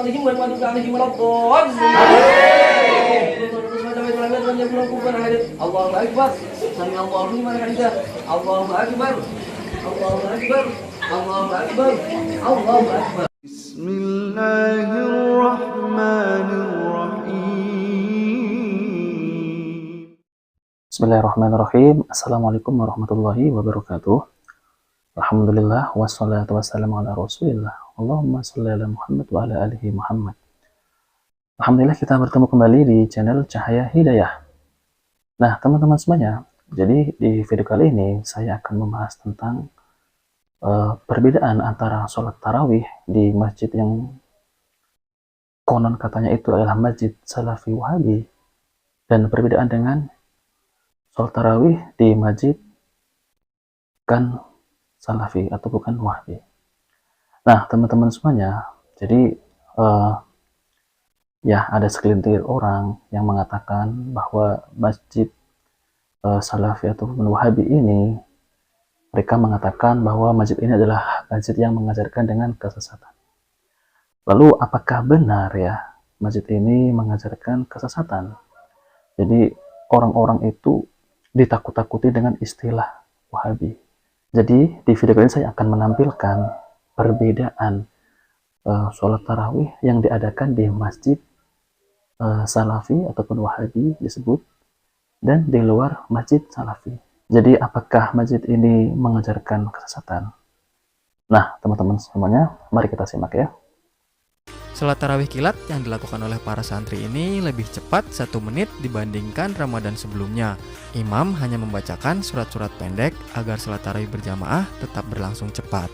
Allahu Akbar. Sami Allahu liman hamidah. Allahu Akbar. Allahu Akbar. Allahu Akbar. Allahu Akbar. Bismillahirrahmanirrahim. Bismillahirrahmanirrahim. Assalamualaikum warahmatullahi wabarakatuh. Alhamdulillah wassalatu wassalamu ala Rasulillah. Allahumma shalli ala Muhammad wa ala alihi Muhammad. Alhamdulillah kita bertemu kembali di channel Cahaya Hidayah. Nah, teman-teman semuanya, jadi di video kali ini saya akan membahas tentang perbedaan antara sholat tarawih di masjid yang konon katanya itu adalah masjid Salafi Wahabi dan perbedaan dengan sholat tarawih di masjid kan Salafi atau bukan Wahabi. Nah, teman-teman semuanya, jadi ya ada segelintir orang yang mengatakan bahwa masjid Salafi ataupun Wahabi ini, mereka mengatakan bahwa masjid ini adalah masjid yang mengajarkan dengan kesesatan. Lalu apakah benar ya masjid ini mengajarkan kesesatan? Jadi orang-orang itu ditakut-takuti dengan istilah Wahabi. Jadi di video kali ini saya akan menampilkan perbedaan sholat tarawih yang diadakan di masjid Salafi ataupun Wahabi disebut dan di luar masjid Salafi. Jadi apakah masjid ini mengajarkan kesesatan? Nah, teman-teman semuanya, mari kita simak ya. Sholat tarawih kilat yang dilakukan oleh para santri ini lebih cepat 1 menit dibandingkan Ramadan sebelumnya. Imam hanya membacakan surat-surat pendek agar sholat tarawih berjamaah tetap berlangsung cepat.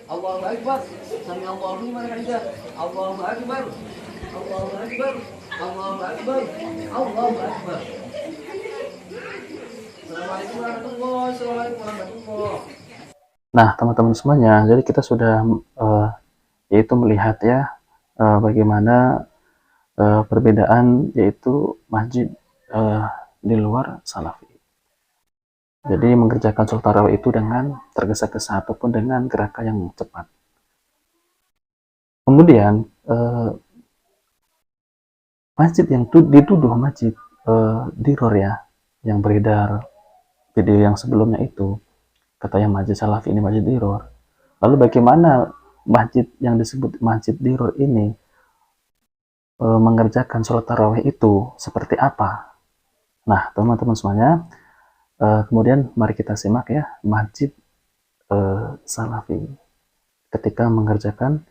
Allahu Akbar. Sami Allahu liman hamidah. Allahu Akbar. Allahu Akbar. Allahu Akbar. Allahu Akbar. Assalamualaikum warahmatullahi wabarakatuh. Nah, teman-teman semuanya, jadi kita sudah yaitu melihat ya bagaimana perbedaan yaitu masjid di luar Salafi. Jadi mengerjakan sholat tarawih itu dengan tergesa-gesa ataupun dengan gerakan yang cepat. Kemudian masjid yang dituduh masjid diror ya, yang beredar video yang sebelumnya itu, katanya masjid Salafi ini masjid diror. Lalu bagaimana masjid yang disebut masjid diror ini mengerjakan sholat tarawih itu seperti apa? Nah, teman-teman semuanya, kemudian mari kita simak ya masjid Salafi ketika mengerjakan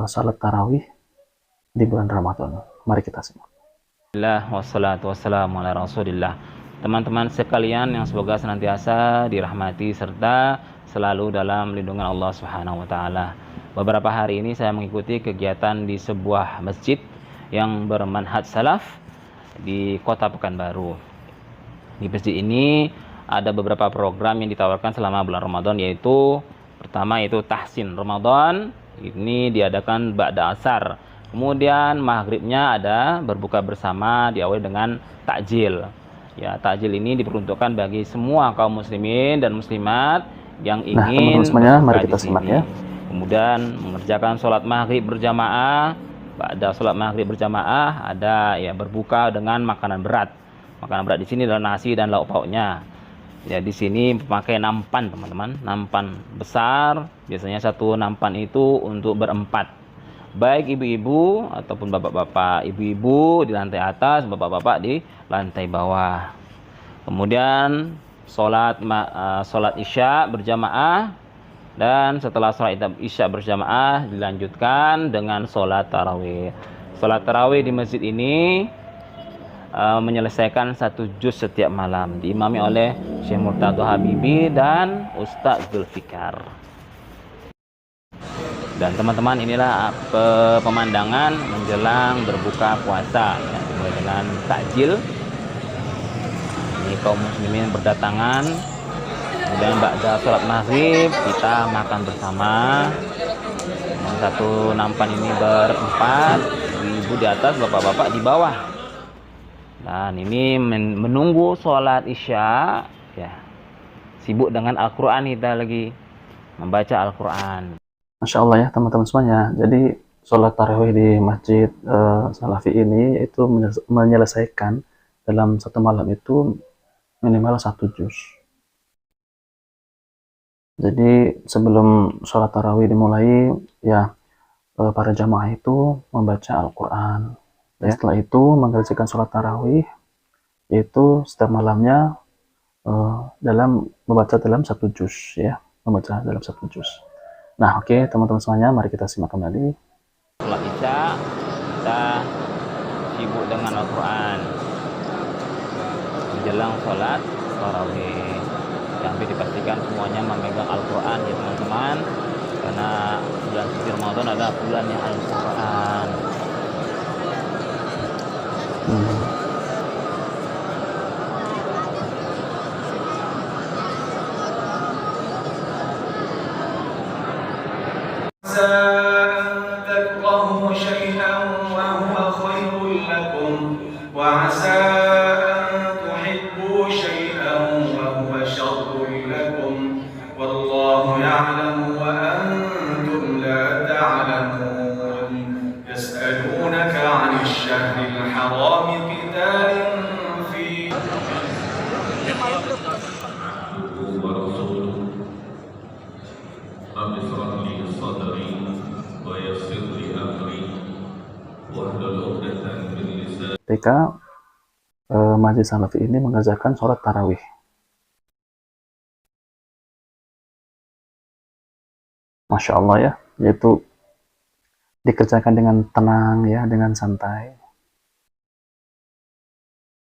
salat tarawih di bulan Ramadan. Mari kita simak. Wassalatu wassalamu ala Rasulillah. Teman-teman sekalian yang semoga senantiasa dirahmati serta selalu dalam lindungan Allah Subhanahu wa taala. Beberapa hari ini saya mengikuti kegiatan di sebuah masjid yang bermanhaj salaf di Kota Pekanbaru. Di masjid ini ada beberapa program yang ditawarkan selama bulan Ramadan, yaitu pertama yaitu tahsin Ramadan, ini diadakan ba'da asar. Kemudian maghribnya ada berbuka bersama diawali dengan takjil. Ya, takjil ini diperuntukkan bagi semua kaum muslimin dan muslimat yang ingin teman-teman mari kita simak ya. Kemudian mengerjakan sholat maghrib berjamaah. Pada sholat maghrib berjamaah ada ya berbuka dengan makanan berat. Makanan berat di sini adalah nasi dan lauk pauknya. Ya, di sini memakai nampan, teman-teman. Nampan besar, biasanya satu nampan itu untuk berempat. Baik ibu-ibu ataupun bapak-bapak. Ibu-ibu di lantai atas, bapak-bapak di lantai bawah. Kemudian sholat isya berjamaah. Dan setelah sholat isya berjamaah dilanjutkan dengan sholat tarawih. Sholat tarawih di masjid ini menyelesaikan 1 juz setiap malam, diimami oleh Syekh Murtado Habibi dan Ustaz Zulfikar. Dan teman-teman, inilah pemandangan menjelang berbuka puasa ya, dimulai dengan takjil. Ini kaum muslimin berdatangan Kemudian ba'da sholat maghrib kita makan bersama. Yang satu nampan ini berempat, ibu di atas, bapak-bapak di bawah. Dan ini menunggu sholat isya, ya, sibuk dengan Al-Quran, kita lagi membaca Al-Quran. Masya Allah ya teman-teman semuanya. Jadi sholat tarawih di Masjid Salafi ini itu menyelesaikan dalam satu malam itu minimal 1 juz. Jadi sebelum sholat tarawih dimulai, ya para jamaah itu membaca Al-Quran. Dan setelah itu mengerjakan sholat tarawih, yaitu setiap malamnya membaca dalam 1 juz, ya, membaca dalam 1 juz. Nah, oke, teman-teman semuanya, mari kita simak kembali. Sholat isya kita sibuk dengan Al-Quran menjelang sholat tarawih. Tapi dipastikan semuanya memegang Al-Quran ya teman-teman, karena bulan suci Ramadan adalah bulannya Al-Quran. تكرهوا شيئا وهو خير لكم وعسى أن تحبوا شيئا وهو شر لكم والله يعلم وأنتم لا تعلمون يسألونك عن الشهر الحرام قتال فيه ورسوله رب اشرح لي صدري ويسر لي أمري واحلل عقدة من لساني. Ketika Masjid Salafi ini mengerjakan sholat tarawih, Masya Allah ya, yaitu dikerjakan dengan tenang ya, dengan santai.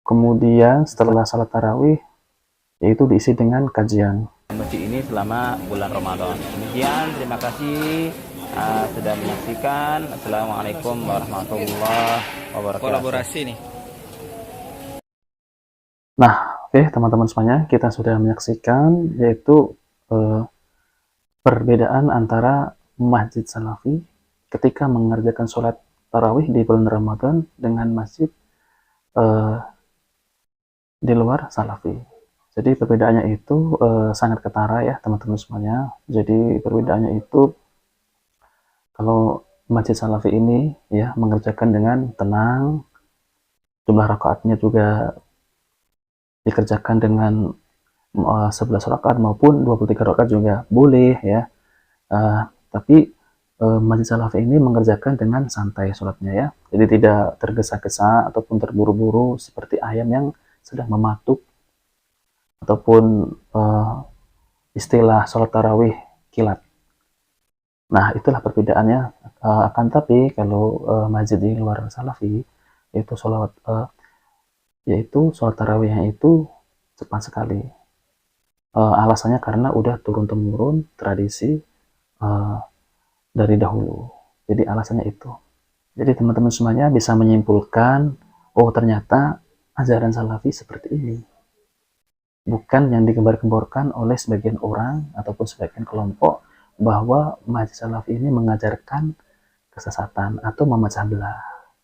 Kemudian setelah sholat tarawih, yaitu diisi dengan kajian. Masjid ini selama bulan Ramadan. Demikian, terima kasih sudah menyaksikan. Assalamualaikum warahmatullahi wabarakatuh. Kolaborasi nih. Nah, oke teman-teman semuanya, kita sudah menyaksikan yaitu perbedaan antara Masjid Salafi ketika mengerjakan sholat tarawih di bulan Ramadan dengan masjid di luar Salafi. Jadi perbedaannya itu sangat ketara ya teman-teman semuanya. Jadi perbedaannya itu kalau Masjid Salafi ini ya mengerjakan dengan tenang, jumlah rakaatnya juga dikerjakan dengan 11 rakaat maupun 23 rakaat juga boleh ya. Tapi Masjid Salafi ini mengerjakan dengan santai sholatnya ya. Jadi tidak tergesa-gesa ataupun terburu-buru seperti ayam yang sedang mematuk, ataupun istilah sholat tarawih kilat. Nah, itulah perbedaannya. Akan tapi kalau masjid di luar Salafi itu yaitu sholat tarawihnya itu cepat sekali. Alasannya karena udah turun-temurun tradisi dari dahulu. Jadi alasannya itu. Jadi teman-teman semuanya bisa menyimpulkan, oh ternyata ajaran Salafi seperti ini. Bukan yang digembar-gemborkan oleh sebagian orang ataupun sebagian kelompok bahwa Masjid Salafi ini mengajarkan kesesatan atau memecah belah.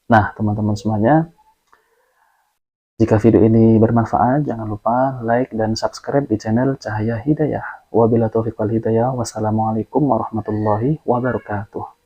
Nah, teman-teman semuanya, jika video ini bermanfaat, jangan lupa like dan subscribe di channel Cahaya Hidayah. Wabillahi taufiq wal hidayah. Wassalamualaikum warahmatullahi wabarakatuh.